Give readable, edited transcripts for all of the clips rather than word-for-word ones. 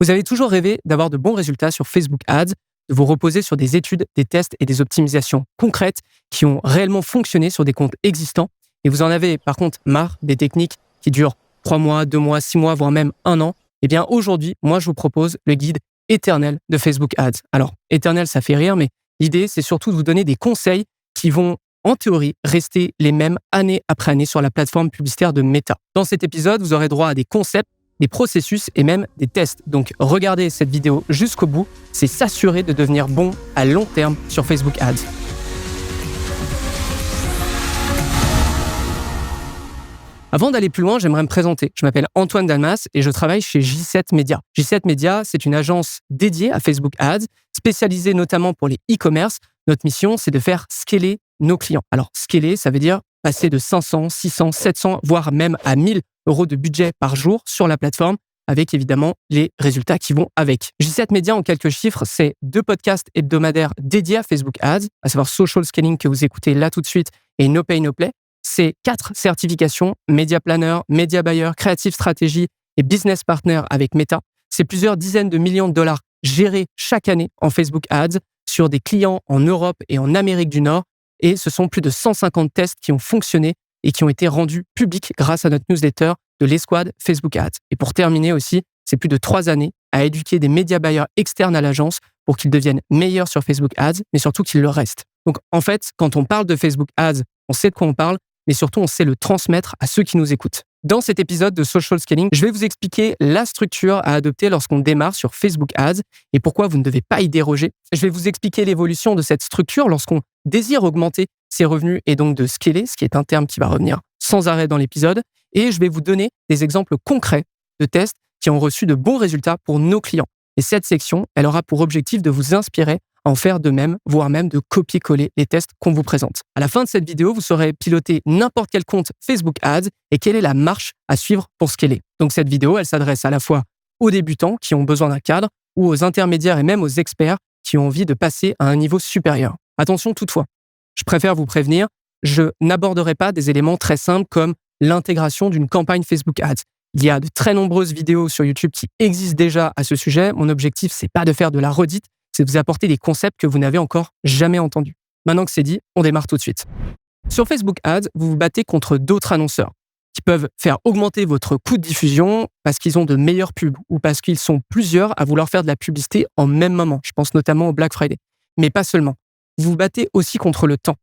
Vous avez toujours rêvé d'avoir de bons résultats sur Facebook Ads, de vous reposer sur des études, des tests et des optimisations concrètes qui ont réellement fonctionné sur des comptes existants. Et vous en avez par contre marre des techniques qui durent 3 mois, 2 mois, 6 mois, voire même 1 an. Eh bien aujourd'hui, moi je vous propose le guide éternel de Facebook Ads. Alors, éternel, ça fait rire, mais l'idée, c'est surtout de vous donner des conseils qui vont, en théorie, rester les mêmes année après année sur la plateforme publicitaire de Meta. Dans cet épisode, vous aurez droit à des concepts, des processus et même des tests. Donc, regardez cette vidéo jusqu'au bout, c'est s'assurer de devenir bon à long terme sur Facebook Ads. Avant d'aller plus loin, j'aimerais me présenter. Je m'appelle Antoine Dalmas et je travaille chez J7 Media. J7 Media, c'est une agence dédiée à Facebook Ads, spécialisée notamment pour les e-commerce. Notre mission, c'est de faire scaler nos clients. Alors, scaler, ça veut dire passer de 500, 600, 700, voire même à 1000 euros de budget par jour sur la plateforme, avec évidemment les résultats qui vont avec. J7 Media, en quelques chiffres, c'est 2 podcasts hebdomadaires dédiés à Facebook Ads, à savoir Social Scaling que vous écoutez là tout de suite et No Pay No Play. C'est 4 certifications, Media Planner, Media Buyer, Creative Strategy et Business Partner avec Meta. C'est plusieurs dizaines de millions de dollars gérés chaque année en Facebook Ads sur des clients en Europe et en Amérique du Nord. Et ce sont plus de 150 tests qui ont fonctionné et qui ont été rendus publics grâce à notre newsletter de l'Esquad Facebook Ads. Et pour terminer aussi, c'est plus de 3 années à éduquer des Media Buyers externes à l'agence pour qu'ils deviennent meilleurs sur Facebook Ads, mais surtout qu'ils le restent. Donc en fait, quand on parle de Facebook Ads, on sait de quoi on parle, mais surtout on sait le transmettre à ceux qui nous écoutent. Dans cet épisode de Social Scaling, je vais vous expliquer la structure à adopter lorsqu'on démarre sur Facebook Ads et pourquoi vous ne devez pas y déroger. Je vais vous expliquer l'évolution de cette structure lorsqu'on désire augmenter ses revenus et donc de scaler, ce qui est un terme qui va revenir sans arrêt dans l'épisode. Et je vais vous donner des exemples concrets de tests qui ont reçu de bons résultats pour nos clients. Et cette section, elle aura pour objectif de vous inspirer à en faire de même, voire même de copier-coller les tests qu'on vous présente. À la fin de cette vidéo, vous saurez piloter n'importe quel compte Facebook Ads et quelle est la marche à suivre pour scaler. Donc cette vidéo, elle s'adresse à la fois aux débutants qui ont besoin d'un cadre ou aux intermédiaires et même aux experts qui ont envie de passer à un niveau supérieur. Attention toutefois, je préfère vous prévenir, je n'aborderai pas des éléments très simples comme l'intégration d'une campagne Facebook Ads. Il y a de très nombreuses vidéos sur YouTube qui existent déjà à ce sujet. Mon objectif, c'est pas de faire de la redite, c'est de vous apporter des concepts que vous n'avez encore jamais entendus. Maintenant que c'est dit, on démarre tout de suite. Sur Facebook Ads, vous vous battez contre d'autres annonceurs qui peuvent faire augmenter votre coût de diffusion parce qu'ils ont de meilleures pubs ou parce qu'ils sont plusieurs à vouloir faire de la publicité en même moment. Je pense notamment au Black Friday. Mais pas seulement. Vous vous battez aussi contre le temps.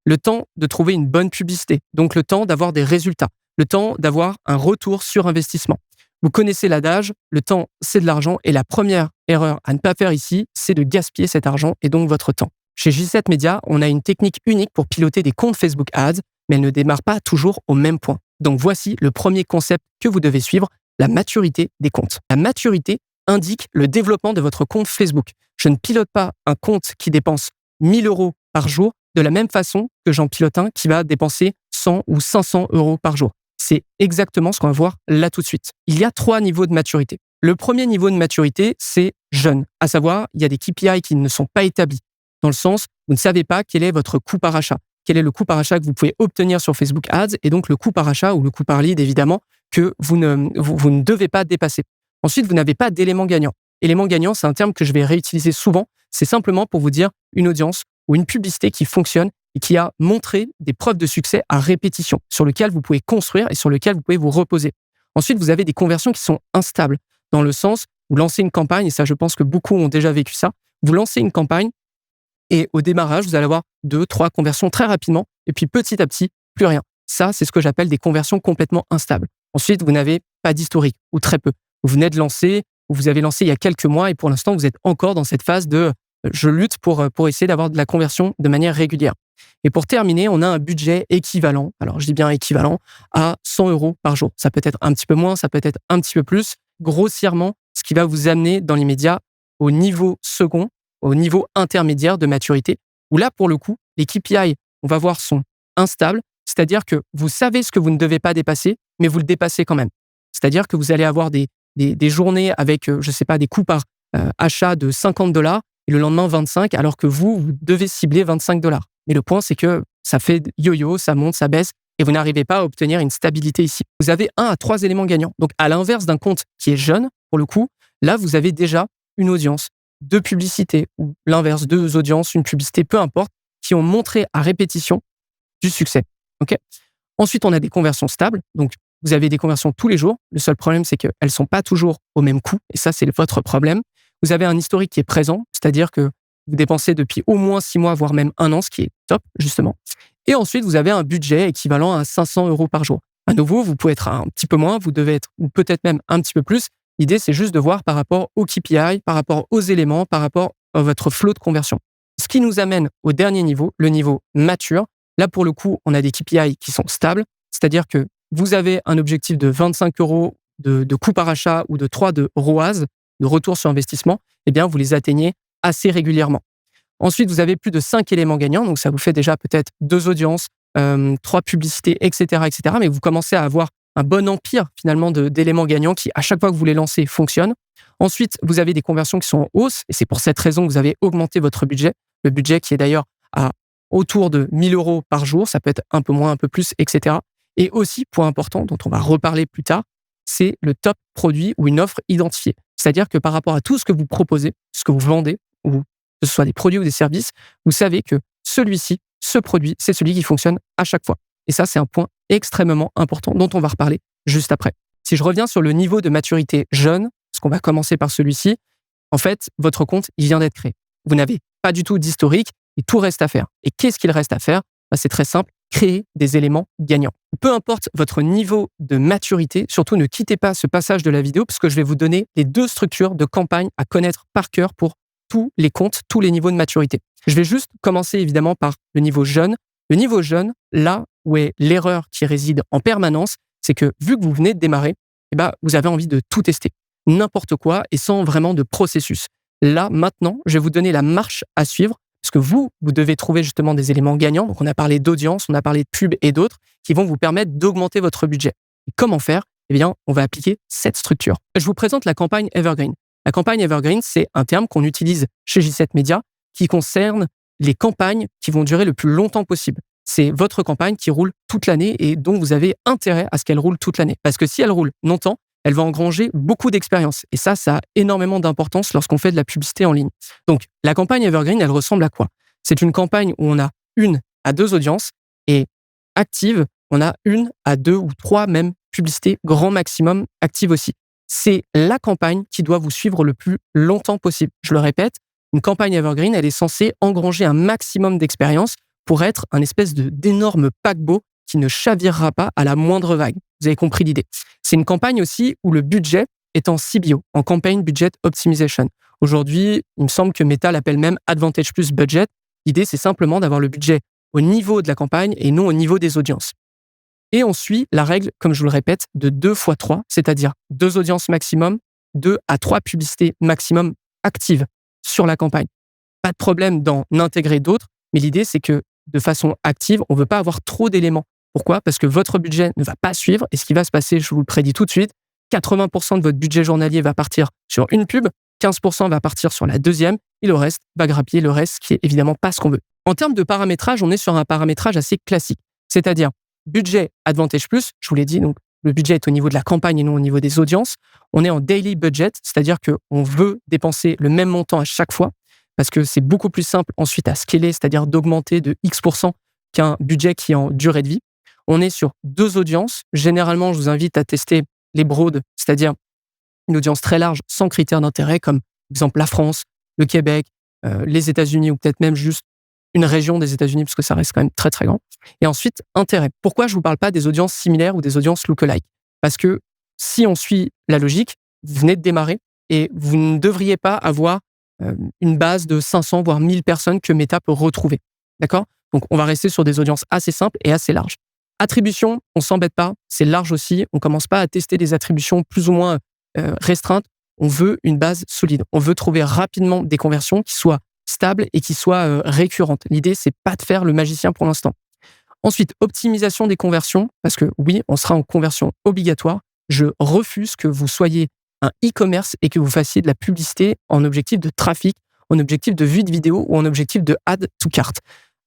Le temps de trouver une bonne publicité, donc le temps d'avoir des résultats, le temps d'avoir un retour sur investissement. Vous connaissez l'adage, le temps, c'est de l'argent et la première erreur à ne pas faire ici, c'est de gaspiller cet argent et donc votre temps. Chez J7 Media, on a une technique unique pour piloter des comptes Facebook Ads, mais elle ne démarre pas toujours au même point. Donc voici le premier concept que vous devez suivre, la maturité des comptes. La maturité indique le développement de votre compte Facebook. Je ne pilote pas un compte qui dépense 1000 euros par jour de la même façon que j'en pilote un qui va dépenser 100 ou 500 euros par jour. C'est exactement ce qu'on va voir là tout de suite. Il y a 3 niveaux de maturité. Le premier niveau de maturité, c'est jeune. À savoir, il y a des KPI qui ne sont pas établis. Dans le sens, vous ne savez pas quel est votre coût par achat. Quel est le coût par achat que vous pouvez obtenir sur Facebook Ads et donc le coût par achat ou le coût par lead, évidemment, que vous ne devez pas dépasser. Ensuite, vous n'avez pas d'élément gagnant. Élément gagnant, c'est un terme que je vais réutiliser souvent. C'est simplement pour vous dire une audience ou une publicité qui fonctionne et qui a montré des preuves de succès à répétition, sur lequel vous pouvez construire et sur lequel vous pouvez vous reposer. Ensuite, vous avez des conversions qui sont instables, dans le sens, vous lancez une campagne, et ça, je pense que beaucoup ont déjà vécu ça, vous lancez une campagne, et au démarrage, vous allez avoir 2, 3 conversions très rapidement, et puis petit à petit, plus rien. Ça, c'est ce que j'appelle des conversions complètement instables. Ensuite, vous n'avez pas d'historique, ou très peu. Vous venez de lancer, ou vous avez lancé il y a quelques mois, et pour l'instant, vous êtes encore dans cette phase de je lutte pour essayer d'avoir de la conversion de manière régulière. Et pour terminer, on a un budget équivalent, alors je dis bien équivalent, à 100 euros par jour. Ça peut être un petit peu moins, ça peut être un petit peu plus. Grossièrement, ce qui va vous amener dans l'immédiat au niveau second, au niveau intermédiaire de maturité, où là, pour le coup, les KPI, on va voir, sont instables, c'est-à-dire que vous savez ce que vous ne devez pas dépasser, mais vous le dépassez quand même. C'est-à-dire que vous allez avoir des journées avec, je sais pas, des coûts par achat de 50 $ et le lendemain 25, alors que vous devez cibler 25 $. Mais le point, c'est que ça fait yo-yo, ça monte, ça baisse, et vous n'arrivez pas à obtenir une stabilité ici. Vous avez 1 à 3 éléments gagnants. Donc, à l'inverse d'un compte qui est jeune, pour le coup, Là, vous avez déjà une audience, deux publicités ou l'inverse, deux audiences, une publicité, peu importe, qui ont montré à répétition du succès. Ok. Ensuite, on a des conversions stables. Donc, vous avez des conversions tous les jours. Le seul problème, c'est qu'elles ne sont pas toujours au même coût. Et ça, c'est votre problème. Vous avez un historique qui est présent, c'est-à-dire que vous dépensez depuis au moins 6 mois, voire même 1 an, ce qui est top, justement. Et ensuite, vous avez un budget équivalent à 500 € par jour. À nouveau, vous pouvez être un petit peu moins, vous devez être, ou peut-être même un petit peu plus. L'idée, c'est juste de voir par rapport au KPI, par rapport aux éléments, par rapport à votre flot de conversion. Ce qui nous amène au dernier niveau, le niveau mature. Là, pour le coup, on a des KPI qui sont stables, c'est-à-dire que vous avez un objectif de 25 € de coût par achat ou de 3 de ROAS, de retour sur investissement, eh bien, vous les atteignez assez régulièrement. Ensuite, vous avez plus de 5 éléments gagnants, donc ça vous fait déjà peut-être 2 audiences, 3 publicités, etc., etc. Mais vous commencez à avoir un bon empire finalement d'éléments gagnants qui, à chaque fois que vous les lancez, fonctionnent. Ensuite, vous avez des conversions qui sont en hausse, et c'est pour cette raison que vous avez augmenté votre budget. Le budget qui est d'ailleurs à autour de 1 000 € par jour, ça peut être un peu moins, un peu plus, etc. Et aussi, point important, dont on va reparler plus tard, c'est le top produit ou une offre identifiée. C'est-à-dire que par rapport à tout ce que vous proposez, ce que vous vendez, ou que ce soit des produits ou des services, vous savez que celui-ci, ce produit, c'est celui qui fonctionne à chaque fois. Et ça, c'est un point extrêmement important dont on va reparler juste après. Si je reviens sur le niveau de maturité jeune, parce qu'on va commencer par celui-ci, en fait, votre compte, il vient d'être créé. Vous n'avez pas du tout d'historique et tout reste à faire. Et qu'est-ce qu'il reste à faire? C'est très simple, créer des éléments gagnants. Peu importe votre niveau de maturité, surtout ne quittez pas ce passage de la vidéo parce que je vais vous donner les 2 structures de campagne à connaître par cœur pour tous les comptes, tous les niveaux de maturité. Je vais juste commencer évidemment par le niveau jeune. Le niveau jeune, là où est l'erreur qui réside en permanence, c'est que vu que vous venez de démarrer, vous avez envie de tout tester, n'importe quoi et sans vraiment de processus. Là, maintenant, je vais vous donner la marche à suivre parce que vous devez trouver justement des éléments gagnants. Donc, on a parlé d'audience, on a parlé de pub et d'autres qui vont vous permettre d'augmenter votre budget. Et comment faire? Eh bien, on va appliquer cette structure. Je vous présente la campagne Evergreen. La campagne Evergreen, c'est un terme qu'on utilise chez J7 Media qui concerne les campagnes qui vont durer le plus longtemps possible. C'est votre campagne qui roule toute l'année et dont vous avez intérêt à ce qu'elle roule toute l'année. Parce que si elle roule longtemps, elle va engranger beaucoup d'expérience. Et ça a énormément d'importance lorsqu'on fait de la publicité en ligne. Donc, la campagne Evergreen, elle ressemble à quoi? C'est une campagne où on a 1 à 2 audiences et active, on a 1 à 2 ou 3 même publicités, grand maximum, actives aussi. C'est la campagne qui doit vous suivre le plus longtemps possible. Je le répète, une campagne Evergreen, elle est censée engranger un maximum d'expérience pour être un espèce d'énorme paquebot qui ne chavirera pas à la moindre vague. Vous avez compris l'idée. C'est une campagne aussi où le budget est en CBO, en Campaign Budget Optimization. Aujourd'hui, il me semble que Meta l'appelle même Advantage Plus Budget. L'idée, c'est simplement d'avoir le budget au niveau de la campagne et non au niveau des audiences. Et on suit la règle, comme je vous le répète, de 2 x 3, c'est-à-dire 2 audiences maximum, 2 à 3 publicités maximum actives sur la campagne. Pas de problème d'en intégrer d'autres, mais l'idée, c'est que de façon active, on ne veut pas avoir trop d'éléments. Pourquoi? Parce que votre budget ne va pas suivre et ce qui va se passer, je vous le prédis tout de suite, 80% de votre budget journalier va partir sur une pub, 15% va partir sur la deuxième et le reste va grappiller le reste, qui est évidemment pas ce qu'on veut. En termes de paramétrage, on est sur un paramétrage assez classique, c'est-à-dire budget Advantage Plus, je vous l'ai dit, donc le budget est au niveau de la campagne et non au niveau des audiences. On est en daily budget, c'est-à-dire qu'on veut dépenser le même montant à chaque fois parce que c'est beaucoup plus simple ensuite à scaler, c'est-à-dire d'augmenter de X% qu'un budget qui est en durée de vie. On est sur 2 audiences. Généralement, je vous invite à tester les broad, c'est-à-dire une audience très large sans critères d'intérêt, comme par exemple la France, le Québec, les États-Unis ou peut-être même juste une région des États-Unis parce que ça reste quand même très très grand. Et ensuite, intérêt. Pourquoi je vous parle pas des audiences similaires ou des audiences lookalike? Parce que si on suit la logique, vous venez de démarrer et vous ne devriez pas avoir une base de 500 voire 1000 personnes que Meta peut retrouver. D'accord? Donc, on va rester sur des audiences assez simples et assez larges. Attribution, on s'embête pas, c'est large aussi. On commence pas à tester des attributions plus ou moins restreintes. On veut une base solide. On veut trouver rapidement des conversions qui soient stables et qui soient récurrentes. L'idée, c'est pas de faire le magicien pour l'instant. Ensuite, optimisation des conversions, parce que oui, on sera en conversion obligatoire. Je refuse que vous soyez un e-commerce et que vous fassiez de la publicité en objectif de trafic, en objectif de vue de vidéo ou en objectif de add to cart.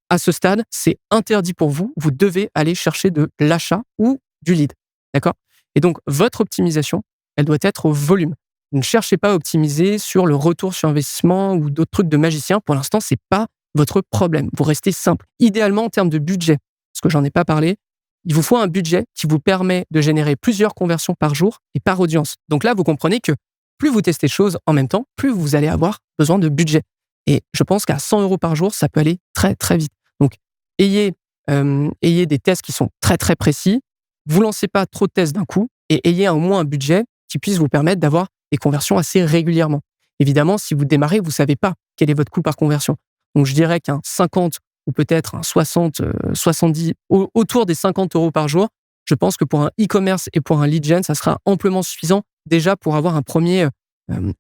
À ce stade, c'est interdit pour vous. Vous devez aller chercher de l'achat ou du lead. D'accord? Et donc, votre optimisation, elle doit être au volume. Vous ne cherchez pas à optimiser sur le retour sur investissement ou d'autres trucs de magicien. Pour l'instant, c'est pas votre problème. Vous restez simple. Idéalement, en termes de budget, parce que j'en ai pas parlé, il vous faut un budget qui vous permet de générer plusieurs conversions par jour et par audience. Donc là, vous comprenez que plus vous testez de choses en même temps, plus vous allez avoir besoin de budget. Et je pense qu'à 100 € par jour, ça peut aller très, très vite. Donc, ayez des tests qui sont très, très précis. Vous lancez pas trop de tests d'un coup et ayez au moins un budget qui puisse vous permettre d'avoir des conversions assez régulièrement. Évidemment, si vous démarrez, vous savez pas quel est votre coût par conversion. Donc, je dirais qu'un 50 ou peut-être un 60, 70, autour des 50 € par jour, je pense que pour un e-commerce et pour un lead gen, ça sera amplement suffisant déjà pour avoir un premier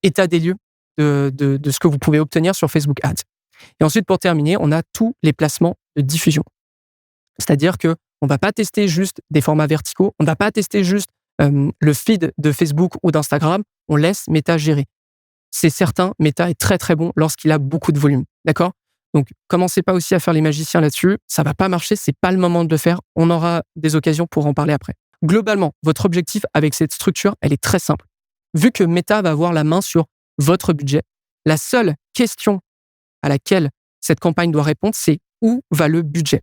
état des lieux de ce que vous pouvez obtenir sur Facebook Ads. Et ensuite, pour terminer, on a tous les placements de diffusion. C'est-à-dire que on va pas tester juste des formats verticaux, on va pas tester juste le feed de Facebook ou d'Instagram, on laisse Meta gérer. C'est certain, Meta est très très bon lorsqu'il a beaucoup de volume, d'accord? Donc, commencez pas aussi à faire les magiciens là-dessus, ça va pas marcher, c'est pas le moment de le faire, on aura des occasions pour en parler après. Globalement, votre objectif avec cette structure, elle est très simple. Vu que Meta va avoir la main sur votre budget, la seule question à laquelle cette campagne doit répondre, c'est où va le budget?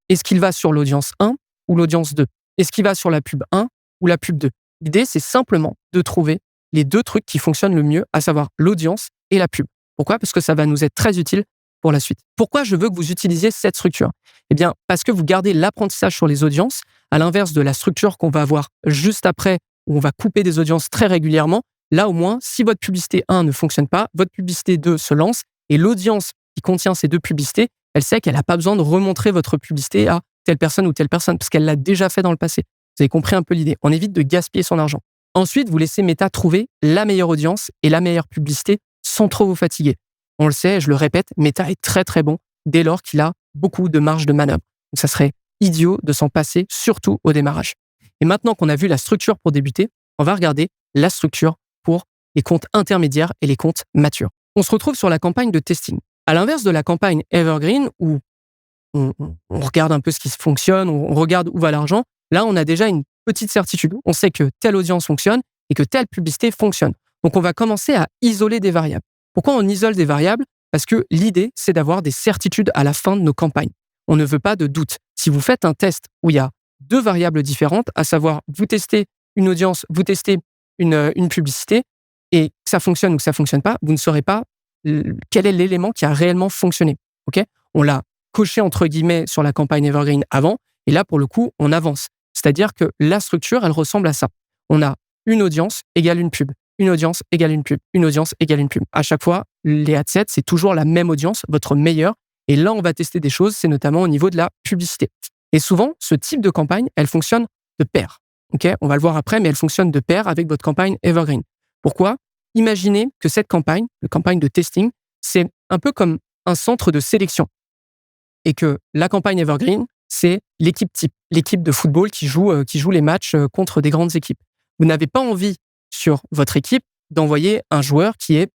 Est-ce qu'il va sur l'audience 1 ou l'audience 2? Est-ce qu'il va sur la pub 1 ou la pub 2? L'idée, c'est simplement de trouver les deux trucs qui fonctionnent le mieux, à savoir l'audience et la pub. Pourquoi? Parce que ça va nous être très utile pour la suite. Pourquoi je veux que vous utilisiez cette structure? Eh bien, parce que vous gardez l'apprentissage sur les audiences, à l'inverse de la structure qu'on va avoir juste après, où on va couper des audiences très régulièrement. Là, au moins, si votre publicité 1 ne fonctionne pas, votre publicité 2 se lance et l'audience qui contient ces deux publicités, elle sait qu'elle n'a pas besoin de remontrer votre publicité à telle personne ou telle personne, parce qu'elle l'a déjà fait dans le passé. Vous avez compris un peu l'idée. On évite de gaspiller son argent. Ensuite, vous laissez Meta trouver la meilleure audience et la meilleure publicité sans trop vous fatiguer. On le sait, je le répète, Meta est très très bon dès lors qu'il a beaucoup de marge de manœuvre. Donc ça serait idiot de s'en passer, surtout au démarrage. Et maintenant qu'on a vu la structure pour débuter, on va regarder la structure pour les comptes intermédiaires et les comptes matures. On se retrouve sur la campagne de testing. À l'inverse de la campagne Evergreen, où on regarde un peu ce qui fonctionne, on regarde où va l'argent, là, on a déjà une petite certitude. On sait que telle audience fonctionne et que telle publicité fonctionne. Donc, on va commencer à isoler des variables. Pourquoi on isole des variables? Parce que l'idée, c'est d'avoir des certitudes à la fin de nos campagnes. On ne veut pas de doute. Si vous faites un test où il y a deux variables différentes, à savoir, vous testez une audience, vous testez une publicité, et que ça fonctionne ou que ça fonctionne pas, vous ne saurez pas quel est l'élément qui a réellement fonctionné. Ok? On l'a coché entre guillemets sur la campagne Evergreen avant, et là, pour le coup, on avance. C'est-à-dire que la structure, elle ressemble à ça. On a une audience égale une pub, une audience égale une pub, une audience égale une pub. À chaque fois, les ad sets, c'est toujours la même audience, votre meilleure. Et là, on va tester des choses, c'est notamment au niveau de la publicité. Et souvent, ce type de campagne, elle fonctionne de pair. Okay, on va le voir après, mais elle fonctionne de pair avec votre campagne Evergreen. Pourquoi? Imaginez que cette campagne, la campagne de testing, c'est un peu comme un centre de sélection. Et que la campagne Evergreen, c'est l'équipe type, l'équipe de football qui joue les matchs contre des grandes équipes. Vous n'avez pas envie sur votre équipe d'envoyer un joueur qui est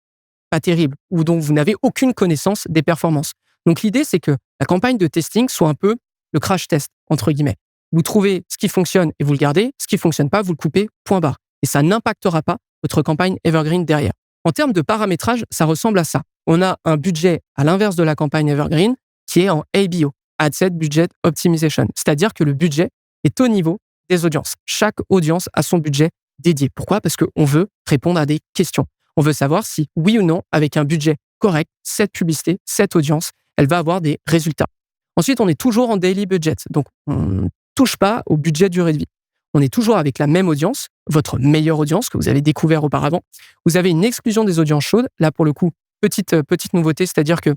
pas terrible ou dont vous n'avez aucune connaissance des performances. Donc l'idée, c'est que la campagne de testing soit un peu le crash test, entre guillemets. Vous trouvez ce qui fonctionne et vous le gardez, ce qui ne fonctionne pas, vous le coupez, point barre. Et ça n'impactera pas votre campagne Evergreen derrière. En termes de paramétrage, ça ressemble à ça. On a un budget à l'inverse de la campagne Evergreen qui est en ABO, Ad Set Budget Optimization. C'est-à-dire que le budget est au niveau des audiences. Chaque audience a son budget dédié. Pourquoi? Parce qu'on veut répondre à des questions. On veut savoir si, oui ou non, avec un budget correct, cette publicité, cette audience, elle va avoir des résultats. Ensuite, on est toujours en daily budget. Donc, on ne touche pas au budget durée de vie. On est toujours avec la même audience, votre meilleure audience que vous avez découvert auparavant. Vous avez une exclusion des audiences chaudes. Là, pour le coup, petite nouveauté, c'est-à-dire que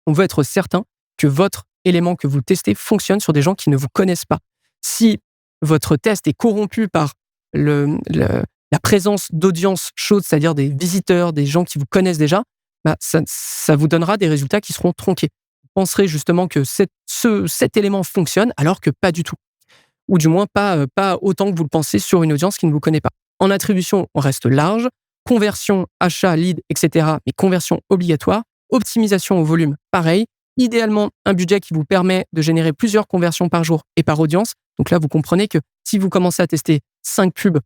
on veut être certain que votre élément que vous testez fonctionne sur des gens qui ne vous connaissent pas. Si votre test est corrompu par la présence d'audience chaude, c'est-à-dire des visiteurs, des gens qui vous connaissent déjà, bah ça vous donnera des résultats qui seront tronqués. Vous penserez justement que cet élément fonctionne alors que pas du tout. Ou du moins pas autant que vous le pensez sur une audience qui ne vous connaît pas. En attribution, on reste large. Conversion, achat, lead, etc. Mais conversion obligatoire. Optimisation au volume, pareil. Idéalement, un budget qui vous permet de générer plusieurs conversions par jour et par audience. Donc là, vous comprenez que si vous commencez à tester 5 pubs,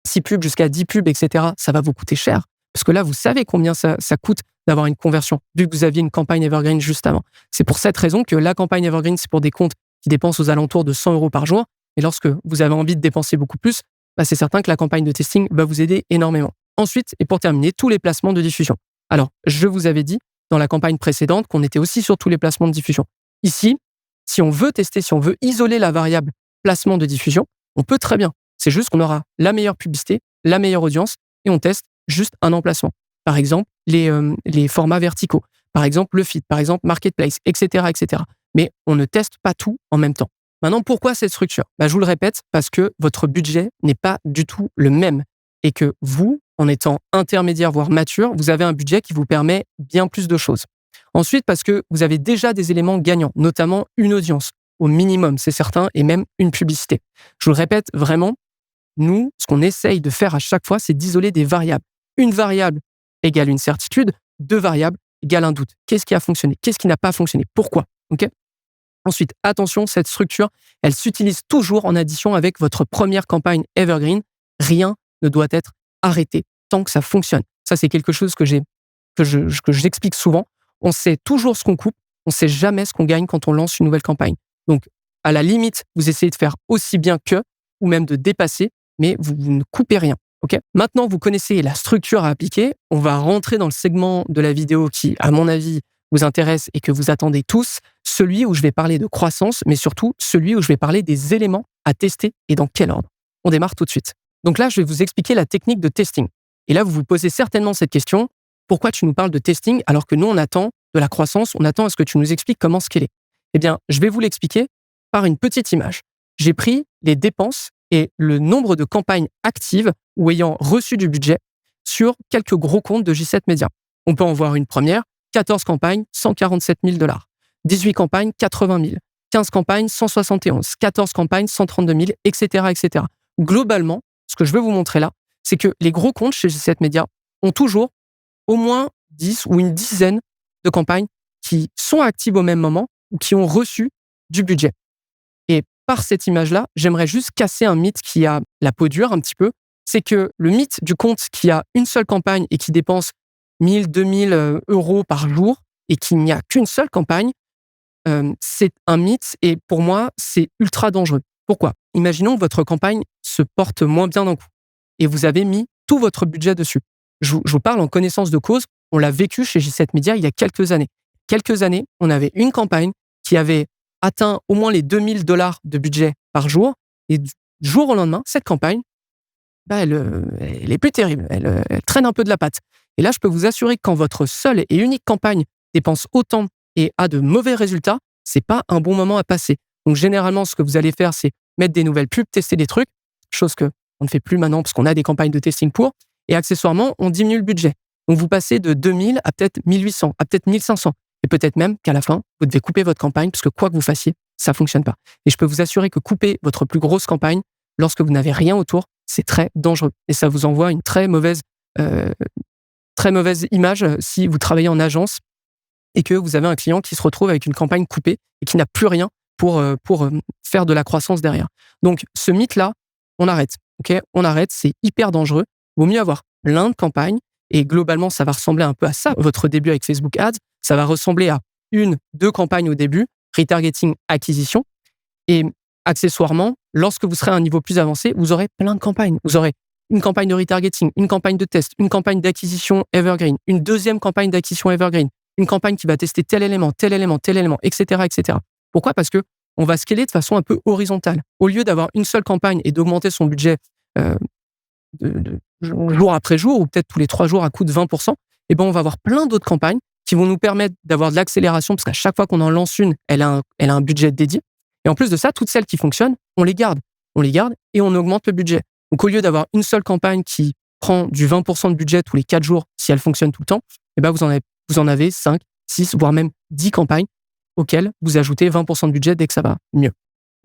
6 pubs jusqu'à 10 pubs, etc., ça va vous coûter cher. Parce que là, vous savez combien ça coûte d'avoir une conversion, vu que vous aviez une campagne Evergreen juste avant. C'est pour cette raison que la campagne Evergreen, c'est pour des comptes qui dépensent aux alentours de 100 € par jour. Et lorsque vous avez envie de dépenser beaucoup plus, c'est certain que la campagne de testing va vous aider énormément. Ensuite, et pour terminer, tous les placements de diffusion. Alors, je vous avais dit dans la campagne précédente qu'on était aussi sur tous les placements de diffusion. Ici, si on veut tester, si on veut isoler la variable placement de diffusion, on peut très bien. C'est juste qu'on aura la meilleure publicité, la meilleure audience, et on teste juste un emplacement. Par exemple, les formats verticaux. Par exemple, le feed. Par exemple, marketplace, etc., etc. Mais on ne teste pas tout en même temps. Maintenant, pourquoi cette structure ? Je vous le répète, parce que votre budget n'est pas du tout le même. Et que vous, en étant intermédiaire, voire mature, vous avez un budget qui vous permet bien plus de choses. Ensuite, parce que vous avez déjà des éléments gagnants, notamment une audience, au minimum, c'est certain, et même une publicité. Je vous le répète vraiment, nous, ce qu'on essaye de faire à chaque fois, c'est d'isoler des variables. Une variable égale une certitude, 2 variables égale un doute. Qu'est-ce qui a fonctionné ? Qu'est-ce qui n'a pas fonctionné ? Pourquoi ? Okay ? Ensuite, attention, cette structure, elle s'utilise toujours en addition avec votre première campagne Evergreen. Rien ne doit être arrêté tant que ça fonctionne. Ça, c'est quelque chose que j'explique souvent. On sait toujours ce qu'on coupe, on ne sait jamais ce qu'on gagne quand on lance une nouvelle campagne. Donc, à la limite, vous essayez de faire aussi bien que, ou même de dépasser, mais vous ne coupez rien. Okay ? Maintenant, vous connaissez la structure à appliquer. On va rentrer dans le segment de la vidéo qui, à mon avis, vous intéresse et que vous attendez tous, celui où je vais parler de croissance, mais surtout celui où je vais parler des éléments à tester et dans quel ordre. On démarre tout de suite. Donc là, je vais vous expliquer la technique de testing. Et là, vous vous posez certainement cette question, pourquoi tu nous parles de testing alors que nous, on attend de la croissance, on attend à ce que tu nous expliques comment scaler ? Eh bien, je vais vous l'expliquer par une petite image. J'ai pris les dépenses et le nombre de campagnes actives ou ayant reçu du budget sur quelques gros comptes de J7 Media. On peut en voir une première, 14 campagnes, 147 000 $. 18 campagnes, 80 000. 15 campagnes, 171. 14 campagnes, 132 000, etc., etc. Globalement, ce que je veux vous montrer là, c'est que les gros comptes chez J7 Media ont toujours au moins 10 ou une dizaine de campagnes qui sont actives au même moment ou qui ont reçu du budget. Et par cette image-là, j'aimerais juste casser un mythe qui a la peau dure un petit peu. C'est que le mythe du compte qui a une seule campagne et qui dépense 1000, 2000 € par jour et qu'il n'y a qu'une seule campagne, c'est un mythe et pour moi, c'est ultra dangereux. Pourquoi ? Imaginons que votre campagne se porte moins bien d'un coup et vous avez mis tout votre budget dessus. Je vous parle en connaissance de cause. On l'a vécu chez J7 Media il y a quelques années. Quelques années, on avait une campagne qui avait atteint au moins les 2000 $ de budget par jour et du jour au lendemain, cette campagne, elle est plus terrible. Elle traîne un peu de la patte. Et là, je peux vous assurer que quand votre seule et unique campagne dépense autant et a de mauvais résultats, c'est pas un bon moment à passer. Donc, généralement, ce que vous allez faire, c'est mettre des nouvelles pubs, tester des trucs, chose que on ne fait plus maintenant parce qu'on a des campagnes de testing pour. Et accessoirement, on diminue le budget. Donc, vous passez de 2000 à peut-être 1800, à peut-être 1500. Et peut-être même qu'à la fin, vous devez couper votre campagne parce que quoi que vous fassiez, ça fonctionne pas. Et je peux vous assurer que couper votre plus grosse campagne, lorsque vous n'avez rien autour, c'est très dangereux. Et ça vous envoie une très mauvaise image si vous travaillez en agence et que vous avez un client qui se retrouve avec une campagne coupée et qui n'a plus rien pour faire de la croissance derrière. Donc, ce mythe-là, on arrête. Okay ? On arrête, c'est hyper dangereux. Vaut mieux avoir plein de campagnes et globalement, ça va ressembler un peu à ça. Votre début avec Facebook Ads, ça va ressembler à 1-2 campagnes au début, retargeting, acquisition. Et accessoirement, lorsque vous serez à un niveau plus avancé, vous aurez plein de campagnes. Vous aurez une campagne de retargeting, une campagne de test, une campagne d'acquisition Evergreen, une deuxième campagne d'acquisition Evergreen, une campagne qui va tester tel élément, etc., etc. Pourquoi ? Parce que on va scaler de façon un peu horizontale. Au lieu d'avoir une seule campagne et d'augmenter son budget de jour après jour, ou peut-être tous les 3 jours à coût de 20%, on va avoir plein d'autres campagnes qui vont nous permettre d'avoir de l'accélération, parce qu'à chaque fois qu'on en lance une, elle a un budget dédié. Et en plus de ça, toutes celles qui fonctionnent, on les garde et on augmente le budget. Donc, au lieu d'avoir une seule campagne qui prend du 20% de budget tous les 4 jours, si elle fonctionne tout le temps, vous en avez 5, 6, voire même 10 campagnes auxquelles vous ajoutez 20% de budget dès que ça va mieux.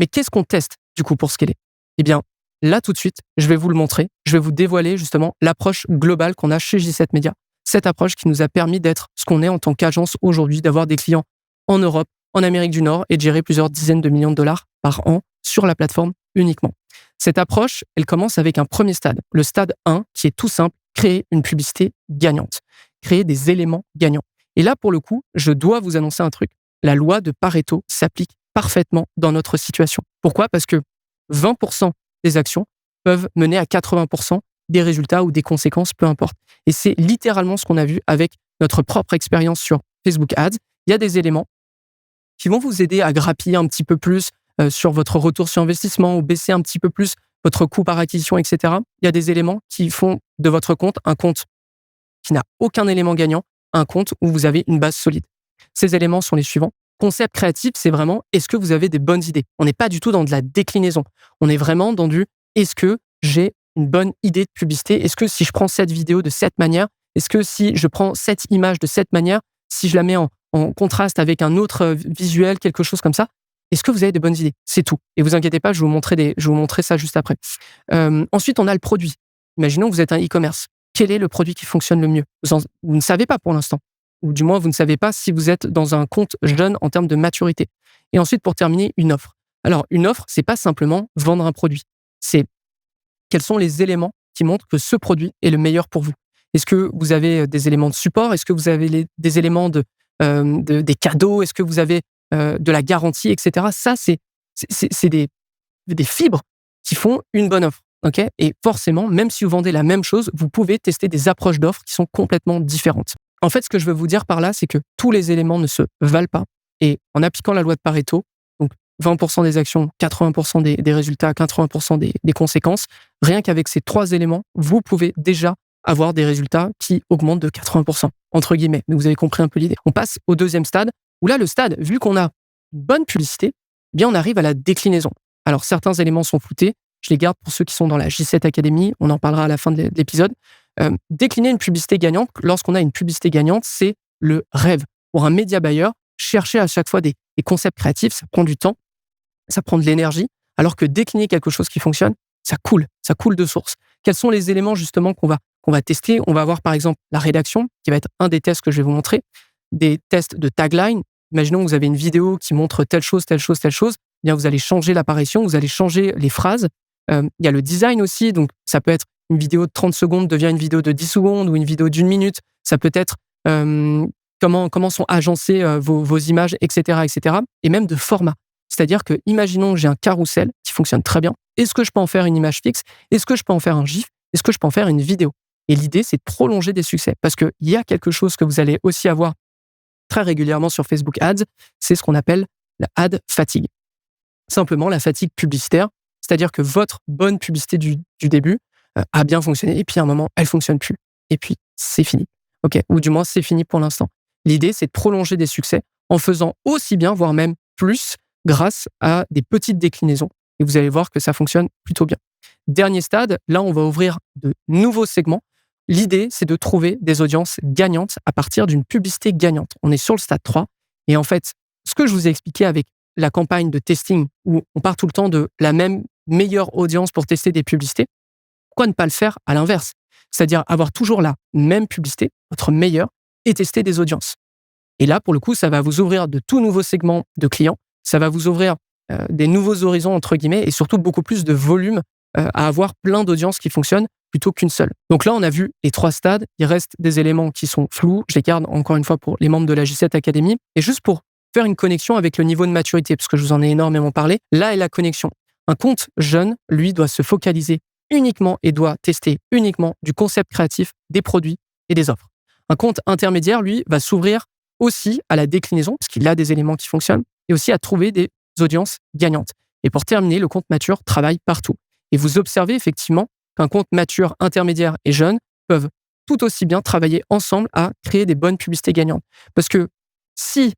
Mais qu'est-ce qu'on teste, du coup, pour scaler ? Eh bien, là, tout de suite, je vais vous le montrer. Je vais vous dévoiler, justement, l'approche globale qu'on a chez J7 Media. Cette approche qui nous a permis d'être ce qu'on est en tant qu'agence aujourd'hui, d'avoir des clients en Europe, en Amérique du Nord et de gérer plusieurs dizaines de millions de dollars par an sur la plateforme uniquement. Cette approche, elle commence avec un premier stade, le stade 1, qui est tout simple, créer une publicité gagnante, créer des éléments gagnants. Et là, pour le coup, je dois vous annoncer un truc. La loi de Pareto s'applique parfaitement dans notre situation. Pourquoi ? Parce que 20% des actions peuvent mener à 80% des résultats ou des conséquences, peu importe. Et c'est littéralement ce qu'on a vu avec notre propre expérience sur Facebook Ads. Il y a des éléments qui vont vous aider à grappiller un petit peu plus sur votre retour sur investissement ou baisser un petit peu plus votre coût par acquisition, etc. Il y a des éléments qui font de votre compte un compte qui n'a aucun élément gagnant, un compte où vous avez une base solide. Ces éléments sont les suivants. Concept créatif, c'est vraiment est-ce que vous avez des bonnes idées ? On n'est pas du tout dans de la déclinaison. On est vraiment dans du est-ce que j'ai une bonne idée de publicité ? Est-ce que si je prends cette vidéo de cette manière, est-ce que si je prends cette image de cette manière, si je la mets en contraste avec un autre visuel, quelque chose comme ça, est-ce que vous avez de bonnes idées ? C'est tout. Et vous inquiétez pas, je vais vous montrer ça juste après. Ensuite, on a le produit. Imaginons que vous êtes un e-commerce. Quel est le produit qui fonctionne le mieux ? Vous ne savez pas pour l'instant. Ou du moins, vous ne savez pas si vous êtes dans un compte jeune en termes de maturité. Et ensuite, pour terminer, une offre. Alors, une offre, c'est pas simplement vendre un produit. C'est quels sont les éléments qui montrent que ce produit est le meilleur pour vous. Est-ce que vous avez des éléments de support ? Est-ce que vous avez des éléments des cadeaux ? Est-ce que vous avez de la garantie, etc. Ça, c'est des fibres qui font une bonne offre. Okay ? Et forcément, même si vous vendez la même chose, vous pouvez tester des approches d'offres qui sont complètement différentes. En fait, ce que je veux vous dire par là, c'est que tous les éléments ne se valent pas. Et en appliquant la loi de Pareto, donc 20% des actions, 80% des résultats, 80% des conséquences, rien qu'avec ces 3 éléments, vous pouvez déjà avoir des résultats qui augmentent de 80%, entre guillemets. Mais vous avez compris un peu l'idée. On passe au deuxième stade, où là, le stade, vu qu'on a une bonne publicité, eh bien on arrive à la déclinaison. Alors, certains éléments sont floutés. Je les garde pour ceux qui sont dans la J7 Academy. On en parlera à la fin de l'épisode. Décliner une publicité gagnante, lorsqu'on a une publicité gagnante, c'est le rêve. Pour un média buyer, chercher à chaque fois des concepts créatifs, ça prend du temps, ça prend de l'énergie, alors que décliner quelque chose qui fonctionne, ça coule de source. Quels sont les éléments justement qu'on va tester ? On va avoir par exemple la rédaction, qui va être un des tests que je vais vous montrer, des tests de tagline. Imaginons que vous avez une vidéo qui montre telle chose, telle chose, telle chose. Eh bien, vous allez changer l'apparition, vous allez changer les phrases. Il y a le design aussi, donc ça peut être une vidéo de 30 secondes devient une vidéo de 10 secondes ou une vidéo d'1 minute. Ça peut être comment sont agencées vos images, etc., etc. Et même de format. C'est-à-dire que, imaginons que j'ai un carrousel qui fonctionne très bien. Est-ce que je peux en faire une image fixe ? Est-ce que je peux en faire un GIF ? Est-ce que je peux en faire une vidéo ? Et l'idée, c'est de prolonger des succès. Parce qu'il y a quelque chose que vous allez aussi avoir très régulièrement sur Facebook Ads, c'est ce qu'on appelle la ad fatigue. Simplement, la fatigue publicitaire, c'est-à-dire que votre bonne publicité du début a bien fonctionné, et puis à un moment, elle ne fonctionne plus. Et puis, c'est fini. Okay ? Ou du moins, c'est fini pour l'instant. L'idée, c'est de prolonger des succès en faisant aussi bien, voire même plus, grâce à des petites déclinaisons. Et vous allez voir que ça fonctionne plutôt bien. Dernier stade, là, on va ouvrir de nouveaux segments. L'idée, c'est de trouver des audiences gagnantes à partir d'une publicité gagnante. On est sur le stade 3. Et en fait, ce que je vous ai expliqué avec la campagne de testing, où on part tout le temps de la même meilleure audience pour tester des publicités, pourquoi ne pas le faire à l'inverse ? C'est-à-dire avoir toujours la même publicité, votre meilleure, et tester des audiences. Et là, pour le coup, ça va vous ouvrir de tout nouveaux segments de clients, ça va vous ouvrir des nouveaux horizons, entre guillemets, et surtout beaucoup plus de volume à avoir plein d'audiences qui fonctionnent plutôt qu'une seule. Donc là, on a vu les 3 stades. Il reste des éléments qui sont flous. Je les garde encore une fois pour les membres de la J7 Academy. Et juste pour faire une connexion avec le niveau de maturité, parce que je vous en ai énormément parlé, là est la connexion. Un compte jeune, lui, doit se focaliser uniquement et doit tester uniquement du concept créatif, des produits et des offres. Un compte intermédiaire, lui, va s'ouvrir aussi à la déclinaison, parce qu'il a des éléments qui fonctionnent, et aussi à trouver des audiences gagnantes. Et pour terminer, le compte mature travaille partout. Et vous observez effectivement qu'un compte mature, intermédiaire et jeune peuvent tout aussi bien travailler ensemble à créer des bonnes publicités gagnantes. Parce que si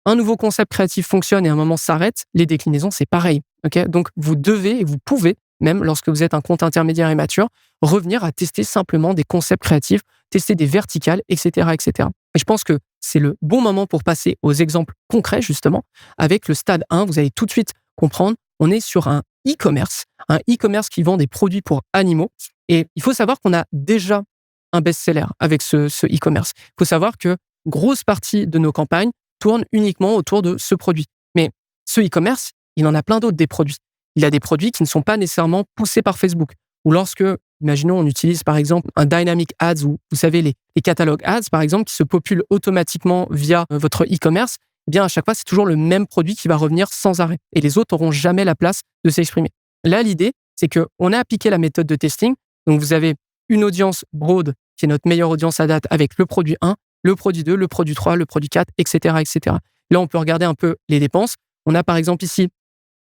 un nouveau concept créatif fonctionne et à un moment s'arrête, les déclinaisons, c'est pareil. Okay ? Donc, vous devez et vous pouvez, même lorsque vous êtes un compte intermédiaire et mature, revenir à tester simplement des concepts créatifs, tester des verticales, etc., etc. Et je pense que c'est le bon moment pour passer aux exemples concrets, justement. Avec le stade 1, vous allez tout de suite comprendre, on est sur un e-commerce qui vend des produits pour animaux. Et il faut savoir qu'on a déjà un best-seller avec ce e-commerce. Il faut savoir que grosse partie de nos campagnes tourne uniquement autour de ce produit. Mais ce e-commerce, il en a plein d'autres des produits. il a des produits qui ne sont pas nécessairement poussés par Facebook. Ou lorsque, imaginons, on utilise par exemple un Dynamic Ads ou vous savez les catalogues Ads par exemple qui se populent automatiquement via votre e-commerce, eh bien à chaque fois c'est toujours le même produit qui va revenir sans arrêt et les autres n'auront jamais la place de s'exprimer. Là l'idée c'est qu'on a appliqué la méthode de testing, donc vous avez une audience broad qui est notre meilleure audience à date avec le produit 1, le produit 2, le produit 3, le produit 4, etc., etc. Là on peut regarder un peu les dépenses. On a par exemple ici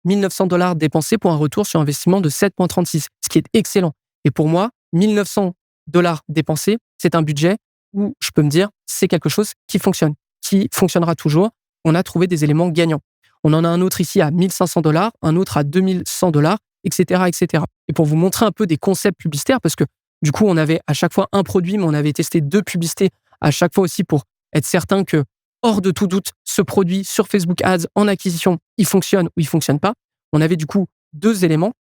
$1 900 dépensés pour un retour sur investissement de 7,36, ce qui est excellent. Et pour moi, $1 900 dépensés, c'est un budget où je peux me dire, c'est quelque chose qui fonctionnera toujours. On a trouvé des éléments gagnants. On en a un autre ici à $1 500, un autre à $2 100, etc., etc. Et pour vous montrer un peu des concepts publicitaires, parce que du coup, on avait à chaque fois un produit, mais on avait testé 2 publicités à chaque fois aussi pour être certain que, hors de tout doute, ce produit sur Facebook Ads en acquisition, il fonctionne ou il fonctionne pas. On avait du coup 2 éléments,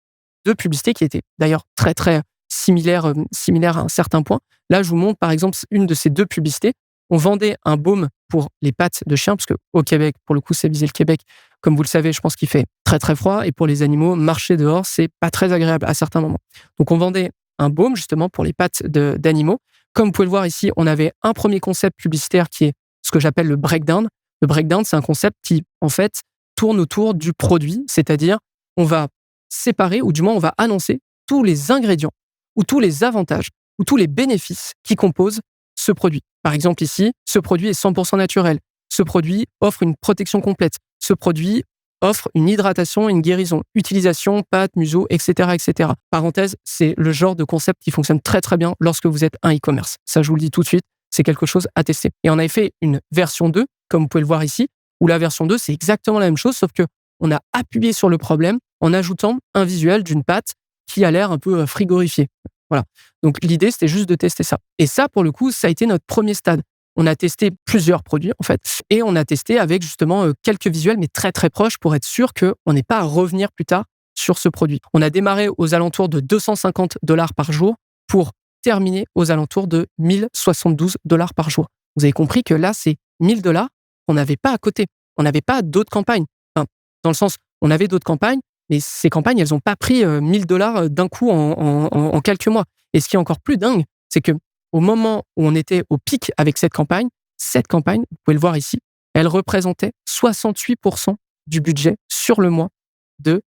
2 publicités qui étaient d'ailleurs très très similaires à un certain point. Là, je vous montre par exemple une de ces 2 publicités. On vendait un baume pour les pattes de chien, parce qu'au Québec, pour le coup, c'est visé le Québec. Comme vous le savez, je pense qu'il fait très très froid. Et pour les animaux, marcher dehors, c'est pas très agréable à certains moments. Donc on vendait un baume justement pour les pattes d'animaux. Comme vous pouvez le voir ici, on avait un premier concept publicitaire qui est ce que j'appelle le breakdown. Le breakdown, c'est un concept qui, en fait, tourne autour du produit, c'est-à-dire on va séparer, ou du moins on va annoncer tous les ingrédients, ou tous les avantages, ou tous les bénéfices qui composent ce produit. Par exemple ici, ce produit est 100% naturel. Ce produit offre une protection complète. Ce produit offre une hydratation et une guérison. Utilisation, pâte, museau, etc., etc. Parenthèse, c'est le genre de concept qui fonctionne très très bien lorsque vous êtes un e-commerce. Ça, je vous le dis tout de suite, c'est quelque chose à tester. Et on avait fait une version 2, comme vous pouvez le voir ici, où la version 2, c'est exactement la même chose, sauf que on a appuyé sur le problème en ajoutant un visuel d'une pâte qui a l'air un peu frigorifiée. Voilà. Donc l'idée, c'était juste de tester ça. Et ça, pour le coup, ça a été notre premier stade. On a testé plusieurs produits, en fait, et on a testé avec justement quelques visuels, mais très très proches pour être sûr qu'on n'ait pas à revenir plus tard sur ce produit. On a démarré aux alentours de $250 par jour pour terminer aux alentours de $1 072 par jour. Vous avez compris que là, c'est $1 000 qu'on n'avait pas à côté. On n'avait pas d'autres campagnes. Enfin, dans le sens, on avait d'autres campagnes, mais ces campagnes, elles n'ont pas pris $1 000 d'un coup en quelques mois. Et ce qui est encore plus dingue, c'est que au moment où on était au pic avec cette campagne, vous pouvez le voir ici, elle représentait 68% du budget sur le mois de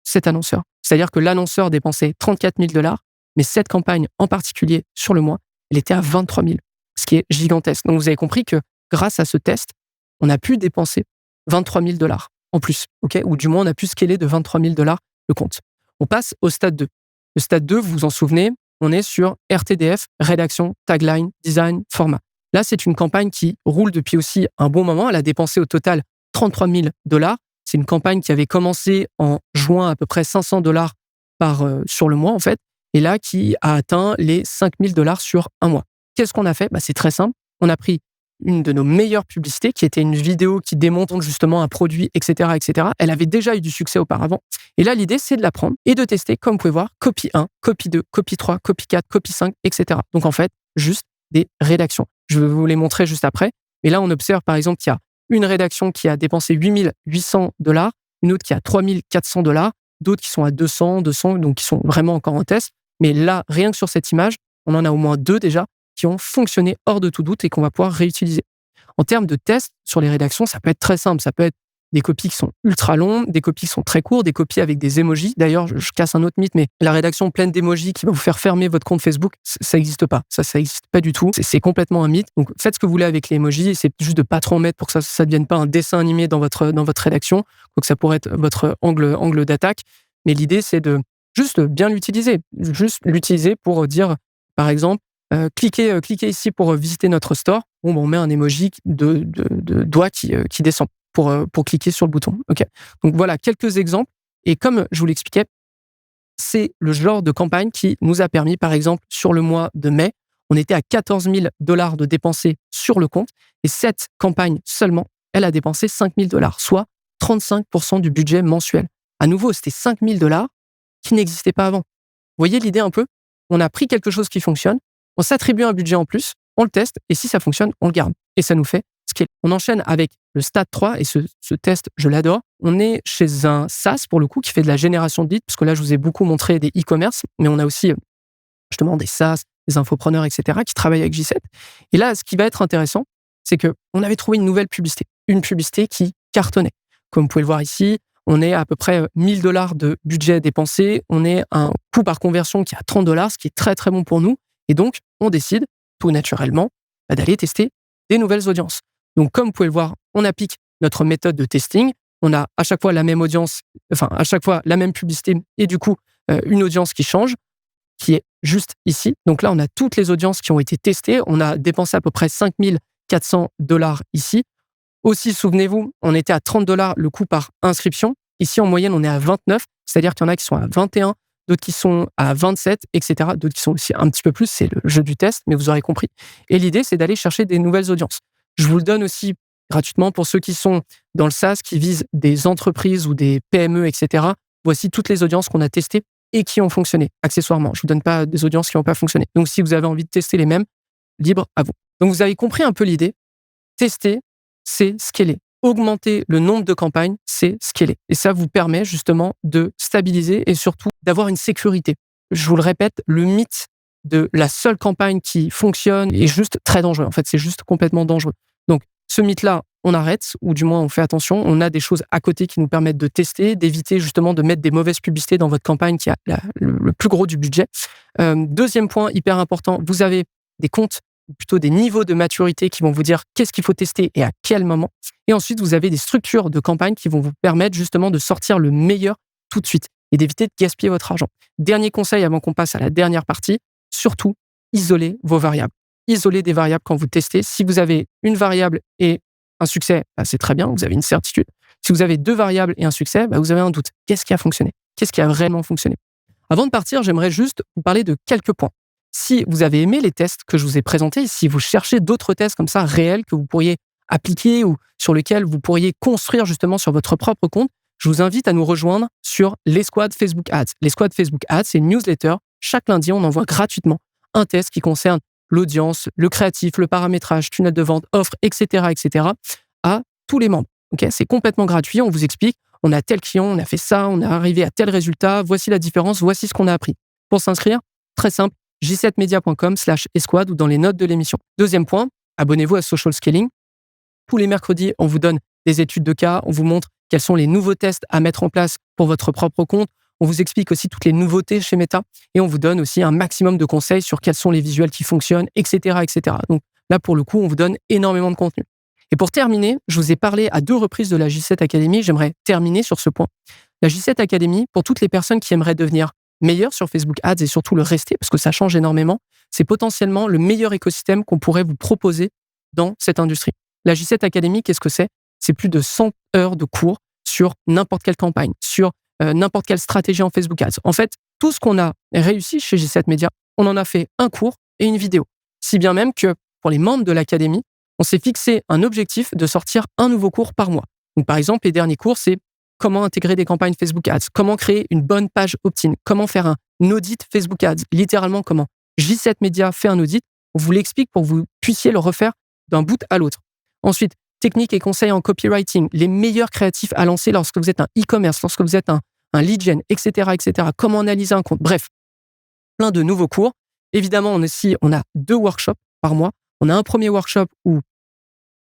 cet annonceur. C'est-à-dire que l'annonceur dépensait $34 000, mais cette campagne en particulier sur le mois, elle était à 23 000, ce qui est gigantesque. Donc vous avez compris que grâce à ce test, on a pu dépenser $23 000 en plus, ok, ou du moins on a pu scaler de $23 000 le compte. On passe au stade 2. Le stade 2, vous vous en souvenez, on est sur RTDF, rédaction, tagline, design, format. Là, c'est une campagne qui roule depuis aussi un bon moment. Elle a dépensé au total $33 000. C'est une campagne qui avait commencé en juin à peu près $500 sur le mois, en fait, et là, qui a atteint les $5 000 sur un mois. Qu'est-ce qu'on a fait? C'est très simple. On a pris une de nos meilleures publicités, qui était une vidéo qui démontre justement un produit, etc., etc. Elle avait déjà eu du succès auparavant. Et là, l'idée, c'est de la prendre et de tester, comme vous pouvez voir, copie 1, copie 2, copie 3, copie 4, copie 5, etc. Donc, en fait, juste des rédactions. Je vais vous les montrer juste après. Mais là, on observe, par exemple, qu'il y a une rédaction qui a dépensé $8 800, une autre qui a $3 400, d'autres qui sont à 200, donc qui sont vraiment encore en test. Mais là, rien que sur cette image, on en a au moins 2 déjà qui ont fonctionné hors de tout doute et qu'on va pouvoir réutiliser. En termes de tests sur les rédactions, ça peut être très simple. Ça peut être des copies qui sont ultra longues, des copies qui sont très courtes, des copies avec des emojis. D'ailleurs, je casse un autre mythe, mais la rédaction pleine d'emojis qui va vous faire fermer votre compte Facebook, ça n'existe pas. Ça n'existe pas du tout. C'est complètement un mythe. Donc, faites ce que vous voulez avec les emojis. C'est juste de pas trop en mettre pour que ça ne devienne pas un dessin animé dans votre rédaction. Donc, ça pourrait être votre angle d'attaque. Mais l'idée, c'est de juste bien l'utiliser. Juste l'utiliser pour dire, par exemple, cliquez ici pour visiter notre store. On met un emoji de doigt qui descend pour cliquer sur le bouton. Okay. Donc voilà, quelques exemples. Et comme je vous l'expliquais, c'est le genre de campagne qui nous a permis, par exemple, sur le mois de mai, on était à $14 000 de dépensés sur le compte. Et cette campagne seulement, elle a dépensé $5 000, soit 35% du budget mensuel. À nouveau, c'était $5 000 qui n'existaient pas avant. Vous voyez l'idée un peu? On a pris quelque chose qui fonctionne, on s'attribue un budget en plus, on le teste, et si ça fonctionne, on le garde. Et ça nous fait scaler. On enchaîne avec le stade 3, et ce test, je l'adore. on est chez un SaaS, pour le coup, qui fait de la génération de leads, parce que là, je vous ai beaucoup montré des e-commerce, mais on a aussi justement des SaaS, des infopreneurs, etc., qui travaillent avec J7. Et là, ce qui va être intéressant, c'est qu'on avait trouvé une nouvelle publicité, une publicité qui cartonnait. Comme vous pouvez le voir ici, on est à peu près $1 000 de budget dépensé, on est à un coût par conversion qui est à $30, ce qui est très très bon pour nous. Et donc, on décide, tout naturellement, d'aller tester des nouvelles audiences. Donc, comme vous pouvez le voir, on applique notre méthode de testing. On a à chaque fois la même audience, enfin, à chaque fois la même publicité et du coup, une audience qui change, qui est juste ici. Donc là, on a toutes les audiences qui ont été testées. On a dépensé à peu près $5 400 ici. Aussi, souvenez-vous, on était à $30 le coût par inscription. Ici, en moyenne, on est à 29, c'est-à-dire qu'il y en a qui sont à 21, d'autres qui sont à 27, etc. D'autres qui sont aussi un petit peu plus, c'est le jeu du test, mais vous aurez compris. Et l'idée, c'est d'aller chercher des nouvelles audiences. Je vous le donne aussi gratuitement pour ceux qui sont dans le SaaS, qui visent des entreprises ou des PME, etc. Voici toutes les audiences qu'on a testées et qui ont fonctionné, accessoirement. Je ne vous donne pas des audiences qui n'ont pas fonctionné. Donc, si vous avez envie de tester les mêmes, libre à vous. Donc, vous avez compris un peu l'idée. Tester, c'est scaler. Augmenter le nombre de campagnes, c'est scaler. Et ça vous permet justement de stabiliser et surtout d'avoir une sécurité. Je vous le répète, le mythe de la seule campagne qui fonctionne est juste très dangereux. En fait, c'est juste complètement dangereux. Donc, ce mythe-là, on arrête, ou du moins on fait attention. On a des choses à côté qui nous permettent de tester, d'éviter justement de mettre des mauvaises publicités dans votre campagne qui a le plus gros du budget. Deuxième point hyper important, vous avez des comptes, plutôt des niveaux de maturité qui vont vous dire qu'est-ce qu'il faut tester et à quel moment. Et ensuite, vous avez des structures de campagne qui vont vous permettre justement de sortir le meilleur tout de suite et d'éviter de gaspiller votre argent. Dernier conseil avant qu'on passe à la dernière partie, surtout, isolez vos variables. Isolez des variables quand vous testez. Si vous avez une variable et un succès, c'est très bien, vous avez une certitude. Si vous avez 2 variables et un succès, vous avez un doute. Qu'est-ce qui a fonctionné? Qu'est-ce qui a vraiment fonctionné? Avant de partir, j'aimerais juste vous parler de quelques points. Si vous avez aimé les tests que je vous ai présentés, si vous cherchez d'autres tests comme ça réels que vous pourriez appliquer ou sur lesquels vous pourriez construire justement sur votre propre compte, je vous invite à nous rejoindre sur l'Escouade Facebook Ads. L'Escouade Facebook Ads, c'est une newsletter. Chaque lundi, on envoie gratuitement un test qui concerne l'audience, le créatif, le paramétrage, tunnel de vente, offre, etc., à tous les membres. Okay, c'est complètement gratuit. On vous explique, on a tel client, on a fait ça, on est arrivé à tel résultat, voici la différence, voici ce qu'on a appris. Pour s'inscrire, très simple, j7media.com/escouade ou dans les notes de l'émission. Deuxième point, abonnez-vous à Social Scaling. Tous les mercredis, on vous donne des études de cas, on vous montre quels sont les nouveaux tests à mettre en place pour votre propre compte. On vous explique aussi toutes les nouveautés chez Meta et on vous donne aussi un maximum de conseils sur quels sont les visuels qui fonctionnent, etc. Donc là, pour le coup, on vous donne énormément de contenu. Et pour terminer, je vous ai parlé à 2 reprises de la J7 Academy. J'aimerais terminer sur ce point. La J7 Academy, pour toutes les personnes qui aimeraient devenir meilleur sur Facebook Ads et surtout le rester, parce que ça change énormément, c'est potentiellement le meilleur écosystème qu'on pourrait vous proposer dans cette industrie. La J7 Academy, qu'est-ce que c'est? C'est plus de 100 heures de cours sur n'importe quelle campagne, sur n'importe quelle stratégie en Facebook Ads. En fait, tout ce qu'on a réussi chez J7 Media, on en a fait un cours et une vidéo. Si bien même que pour les membres de l'académie, on s'est fixé un objectif de sortir un nouveau cours par mois. Donc, par exemple, les derniers cours, c'est comment intégrer des campagnes Facebook Ads, comment créer une bonne page opt-in, comment faire un audit Facebook Ads, littéralement comment J7 Media fait un audit, on vous l'explique pour que vous puissiez le refaire d'un bout à l'autre. Ensuite, techniques et conseils en copywriting, les meilleurs créatifs à lancer lorsque vous êtes un e-commerce, lorsque vous êtes un lead gen, etc., comment analyser un compte, bref, plein de nouveaux cours. Évidemment, on a 2 workshops par mois. On a un premier workshop où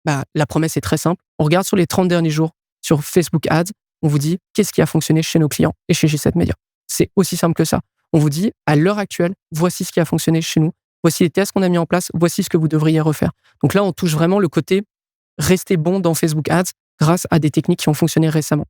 la promesse est très simple. On regarde sur les 30 derniers jours sur Facebook Ads, on vous dit qu'est-ce qui a fonctionné chez nos clients et chez J7 Media. C'est aussi simple que ça. On vous dit, à l'heure actuelle, voici ce qui a fonctionné chez nous, voici les tests qu'on a mis en place, voici ce que vous devriez refaire. Donc là, on touche vraiment le côté rester bon dans Facebook Ads grâce à des techniques qui ont fonctionné récemment.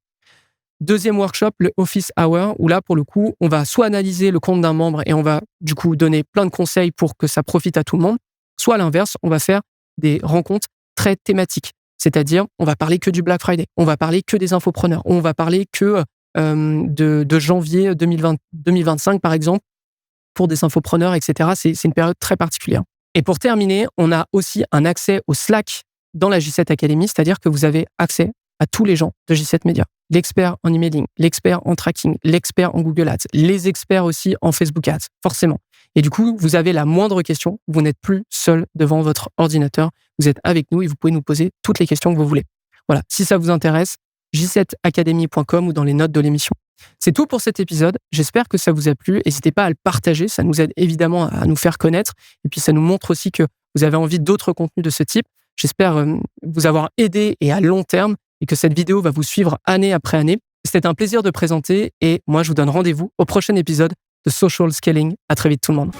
Deuxième workshop, le Office Hour, où là, pour le coup, on va soit analyser le compte d'un membre et on va du coup donner plein de conseils pour que ça profite à tout le monde, soit à l'inverse, on va faire des rencontres très thématiques. C'est-à-dire, on va parler que du Black Friday, on va parler que des infopreneurs, on va parler que de janvier 2025, par exemple, pour des infopreneurs, etc. C'est une période très particulière. Et pour terminer, on a aussi un accès au Slack dans la J7 Academy, c'est-à-dire que vous avez accès à tous les gens de J7 Media. L'expert en emailing, l'expert en tracking, l'expert en Google Ads, les experts aussi en Facebook Ads, forcément. Et du coup, vous avez la moindre question, vous n'êtes plus seul devant votre ordinateur, vous êtes avec nous et vous pouvez nous poser toutes les questions que vous voulez. Voilà, si ça vous intéresse, j7academy.com ou dans les notes de l'émission. C'est tout pour cet épisode. J'espère que ça vous a plu. N'hésitez pas à le partager. Ça nous aide évidemment à nous faire connaître. Et puis, ça nous montre aussi que vous avez envie d'autres contenus de ce type. J'espère vous avoir aidé et à long terme et que cette vidéo va vous suivre année après année. C'était un plaisir de présenter et moi, je vous donne rendez-vous au prochain épisode de Social Scaling. À très vite tout le monde.